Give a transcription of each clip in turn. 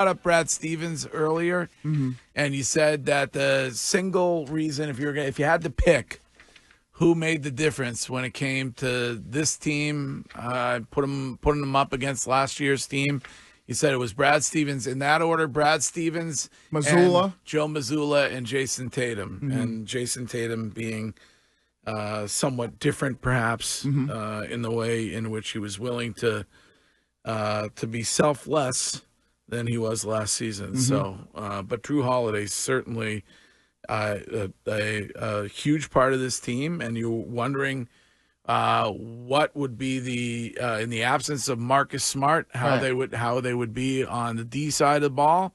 up Brad Stevens earlier, and you said that the single reason, if you had to pick who made the difference when it came to this team, putting them up against last year's team, you said it was Brad Stevens. In that order, Brad Stevens, Mazzulla, Joe Mazzulla, and Jason Tatum. And Jason Tatum being somewhat different, perhaps, in the way in which he was willing to be selfless than he was last season. So, but Jrue Holiday certainly a huge part of this team, and you're wondering what would be the in the absence of Marcus Smart, how they would be on the D side of the ball,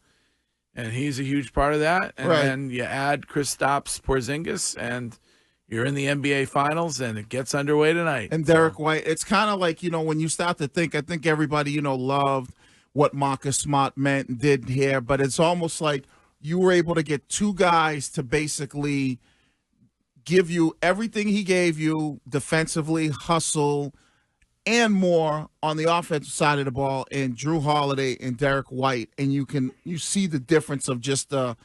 and he's a huge part of that. And then you add Kristaps Porzingis, and you're in the NBA Finals, and it gets underway tonight. And Derek White, it's kind of like, when you start to think, I think everybody, loved what Marcus Smart meant and did here, but it's almost like you were able to get two guys to basically give you everything he gave you defensively, hustle, and more on the offensive side of the ball in Jrue Holiday and Derek White, and you see the difference of just the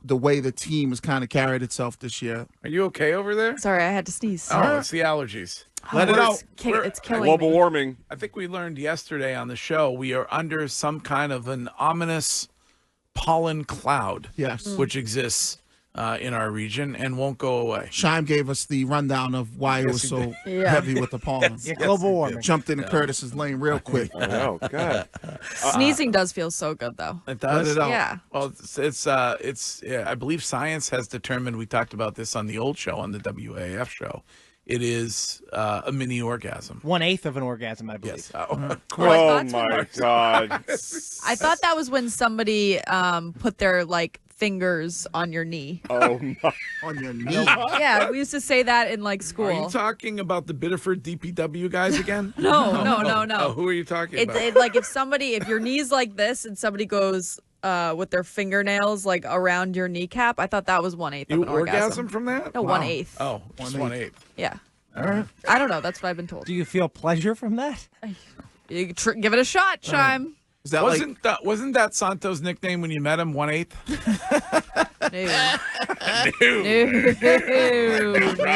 way the team has kind of carried itself this year. Are you okay over there? Sorry, I had to sneeze. Oh, it's the allergies. Let it out. It's killing Global me. warming. I think we learned yesterday on the show we are under some kind of an ominous pollen cloud, which exists in our region and won't go away. Scheim gave us the rundown of why it was so heavy with the pollen. Global warming. Jumped in Curtis's lane real quick. Oh, God. Sneezing does feel so good, though. It does? Let it out. Yeah. Well, it's I believe science has determined, we talked about this on the old show, on the WAF show, it is a mini orgasm. 1/8 of an orgasm, I believe. Yes. Oh, my God. I thought that was when somebody put their fingers on your knee. Oh, my. On your knee. Yeah, we used to say that in school. Are you talking about the Biddeford DPW guys again? No. Oh, who are you talking about? If your knee's like this and somebody goes with their fingernails around your kneecap, I thought that was 1/8 of You an orgasm. from that? No, 1/8. Oh, just 1/8. Yeah. All right. I don't know. That's what I've been told. Do you feel pleasure from that? You give it a shot, Scheim. Is that Wasn't that Santos' nickname when you met him, 1/8?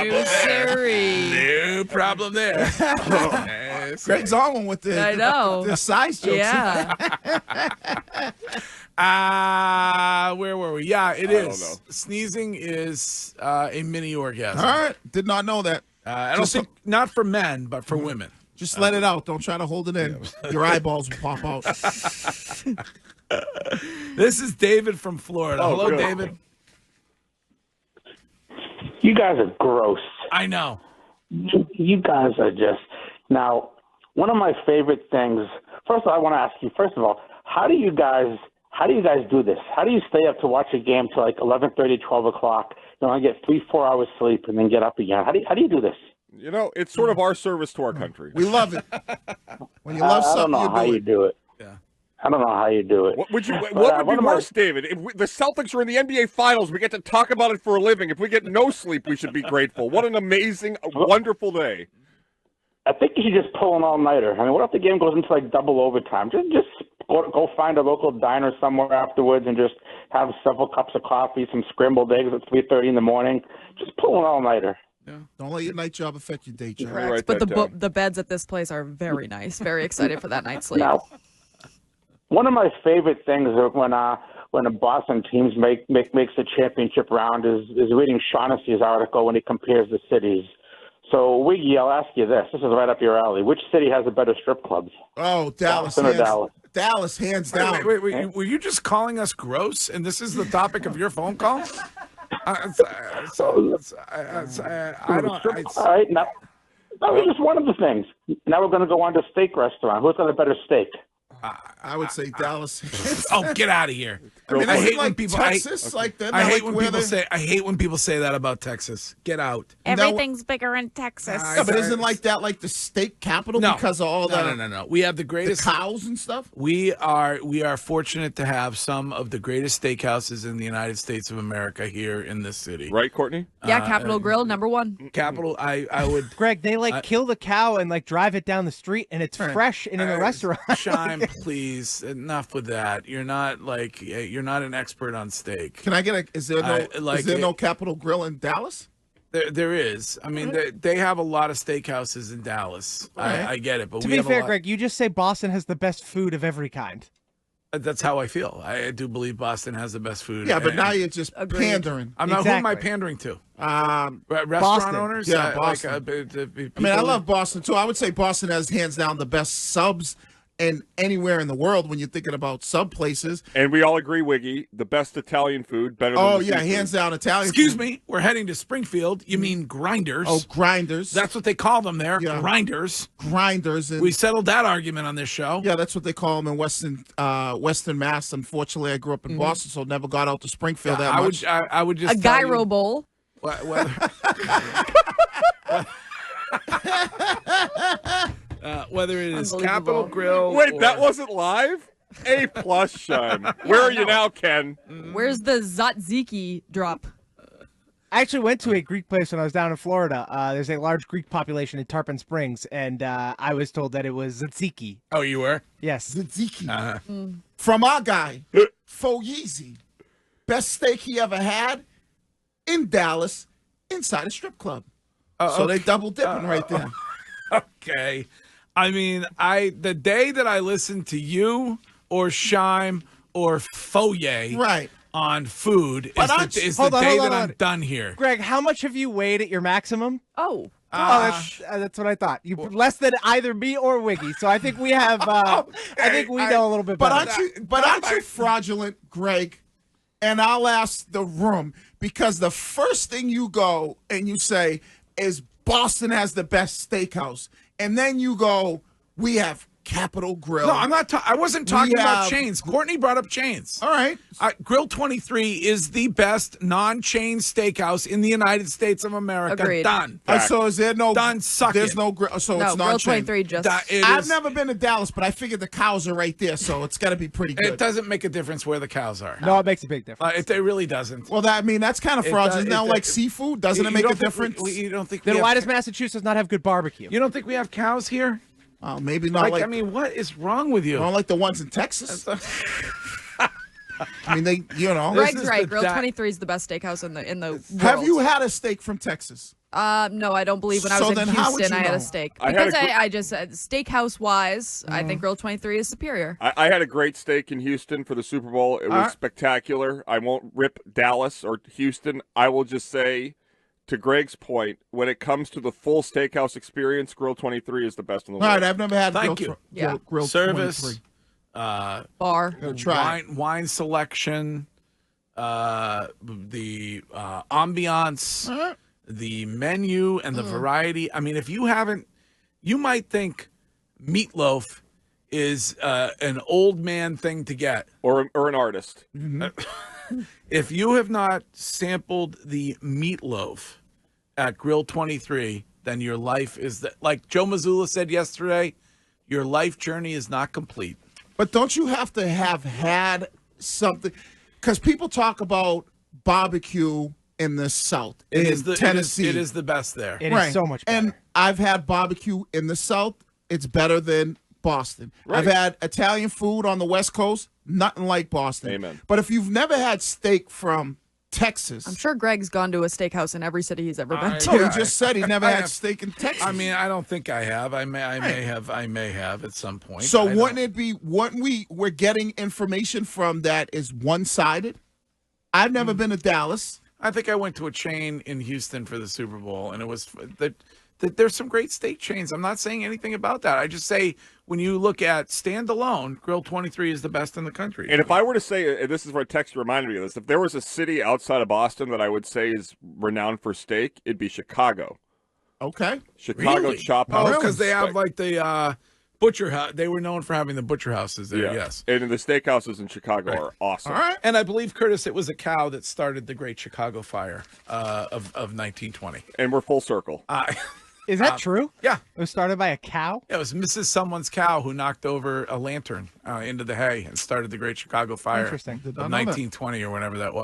No, sorry. No problem there. Greg's on one with the, I know. the size jokes. Yeah. Where were we? Yeah, it is. don't know. Sneezing is a mini orgasm. All right. Did not know that. I don't think, not for men, but for women. Just let it out. Don't try to hold it in. Your eyeballs will pop out. This is David from Florida. Oh, Hello, good. David. You guys are gross. I know. You guys are just now. One of my favorite things. First of all, I want to ask you. First of all, how do you guys do this? How do you stay up to watch a game till 11:30, 12 o'clock? You know, I get 3-4 hours sleep and then get up again. How do you do this? It's sort of our service to our country. We love it. When you love I don't something, know how you do it. Yeah. I don't know how you do it. What would one be of my- worse, David? If the Celtics are in the NBA Finals, we get to talk about it for a living. If we get no sleep, we should be grateful. What an amazing, wonderful day. I think you should just pull an all-nighter. I mean, what if the game goes into double overtime? Just go find a local diner somewhere afterwards and just have several cups of coffee, some scrambled eggs at 3:30 in the morning. Just pull an all-nighter. Yeah. Don't let your night job affect your day job. Correct. Write But that down. the beds at this place are very nice. Very excited for that night's sleep. Now, one of my favorite things when a Boston team makes the championship round is reading Shaughnessy's article when he compares the cities. So, Wiggy, I'll ask you this. This is right up your alley. Which city has the better strip clubs? Oh, Dallas. Boston or Dallas? Dallas, hands down. Wait. Were you just calling us gross, and this is the topic of your phone call? I don't. All right, now that was just one of the things. Now we're going to go on to steak restaurant. Who's got a better steak? I would say Dallas. Oh, get out of here! I mean, I is hate it when like people. Texas, like that. I hate when people say. I hate when people say that about Texas. Get out. Everything's bigger in Texas. Yeah, but isn't like that like the steak capital because of all No. We have the greatest cows and stuff. We are fortunate to have some of the greatest steakhouses in the United States of America here in this city. Right, Courtney? Yeah, Capitol Grill, #1. Capitol. I would. Greg, they kill the cow and drive it down the street, and it's fresh and in the restaurant. Scheim, please, enough with that. You're not an expert on steak. Can I get is there no Capitol Grill in Dallas? There is. I mean, they have a lot of steakhouses in Dallas. Right. I get it, but To be fair, Greg, you just say Boston has the best food of every kind. That's how I feel. I do believe Boston has the best food. Yeah, but now you're just pandering. I'm not. Who am I pandering to? Restaurant Boston. owners. Yeah, Boston. I mean, I love Boston too. I would say Boston has hands down the best subs and anywhere in the world when you're thinking about sub places. And we all agree, Wiggy, the best Italian food, better than the seafood. Hands down Italian Excuse food. me, we're heading to Springfield. You mean Grinders? Oh, Grinders. That's what they call them there, Yeah. Grinders. Grinders. And, We settled that argument on this show. yeah, that's what they call them in Western Mass. Unfortunately, I grew up in Boston, so never got out to Springfield that much. I would just A tell you gyro bowl. whether whether it is Capitol Unbelievable. Grill. Wait, or, that wasn't live? A+, Sean. Where are you now, Ken? Where's the tzatziki drop? I actually went to a Greek place when I was down in Florida. There's a large Greek population in Tarpon Springs, and I was told that it was tzatziki. Oh, you were? Yes. Tzatziki. From our guy, Fo Yeezy. Best steak he ever had in Dallas inside a strip club. So they double dipping right there. Okay. I mean, the day that I listen to you or Shime or Foye Right. on food is the Hold on, day hold that on. I'm done here. Greg, how much have you weighed at your maximum? Oh. That's what I thought. You less than either me or Wiggy. So I think we have. I think we know a little bit better. Aren't you fraudulent, Greg? And I'll ask the room, because the first thing you go and you say is Boston has the best steakhouse, and then you go, we have Capitol Grill. No, I'm not. I wasn't talking about have- chains. Courtney brought up chains. All right. Grill 23 is the best non-chain steakhouse in the United States of America. Agreed. Done. So is there no Done. Suck There's it. no grill. So No, it's Grill not chain. 23 just. I've never been to Dallas, but I figured the cows are right there, so it's got to be pretty good. It doesn't make a difference where the cows are. No, it makes a big difference. It really doesn't. Well, that's kind of fraudulent. Isn't that like seafood? Doesn't it make a difference? You don't think? Then why does Massachusetts not have good barbecue? You don't think we have cows here? Oh, maybe not. I mean, what is wrong with you? I don't like the ones in Texas. I mean, they, Greg's is right. the Grill da- 23 is the best steakhouse in the world. Have you had a steak from Texas? No, I don't believe when I So was in then how would Houston you I had know? a steak. I had Because a gr- I just said steakhouse wise, I think Grill 23 is superior. I had a great steak in Houston for the Super Bowl. It was spectacular. I won't rip Dallas or Houston. I will just say, to Greg's point, when it comes to the full steakhouse experience, Grill 23 is the best in the All world. right, I've never had Thank grill, you. Yeah. grill Service, 23. Bar. Gonna try it. wine selection, the ambiance, the menu, and the variety. I mean, if you haven't, you might think meatloaf is an old man thing to get. Or an artist. If you have not sampled the meatloaf at Grill 23, then your life is like Joe Mazzulla said yesterday, your life journey is not complete. But don't you have to have had something? Because people talk about barbecue in the South, in Tennessee. It is the best there. It is so much better. And I've had barbecue in the South. It's better than Boston. Right. I've had Italian food on the West Coast. Nothing like Boston. Amen. But if you've never had steak from Texas, I'm sure Greg's gone to a steakhouse in every city he's ever been to. no, he just said he never I had have- steak in Texas. I mean, I don't think I have. I may have at some point. so I wouldn't don't- we're getting information from that is one-sided? I've never been to Dallas. I think I went to a chain in Houston for the Super Bowl, and it was that there's some great steak chains. I'm not saying anything about that. I just say when you look at standalone, Grill 23 is the best in the country. And if I were to say, and this is what text reminded me of this, if there was a city outside of Boston that I would say is renowned for steak, it'd be Chicago. Okay. Chicago Really? Chop Oh, House. because they have like the butcher house. They were known for having the butcher houses there. Yes. And the steakhouses in Chicago are awesome. All right. And I believe, Curtis, it was a cow that started the Great Chicago Fire of 1920. And we're full circle. Is that true? Yeah. It was started by a cow? It was Mrs. Someone's cow who knocked over a lantern into the hay and started the Great Chicago Fire Interesting. of Did not know that. 1920 or whenever that was.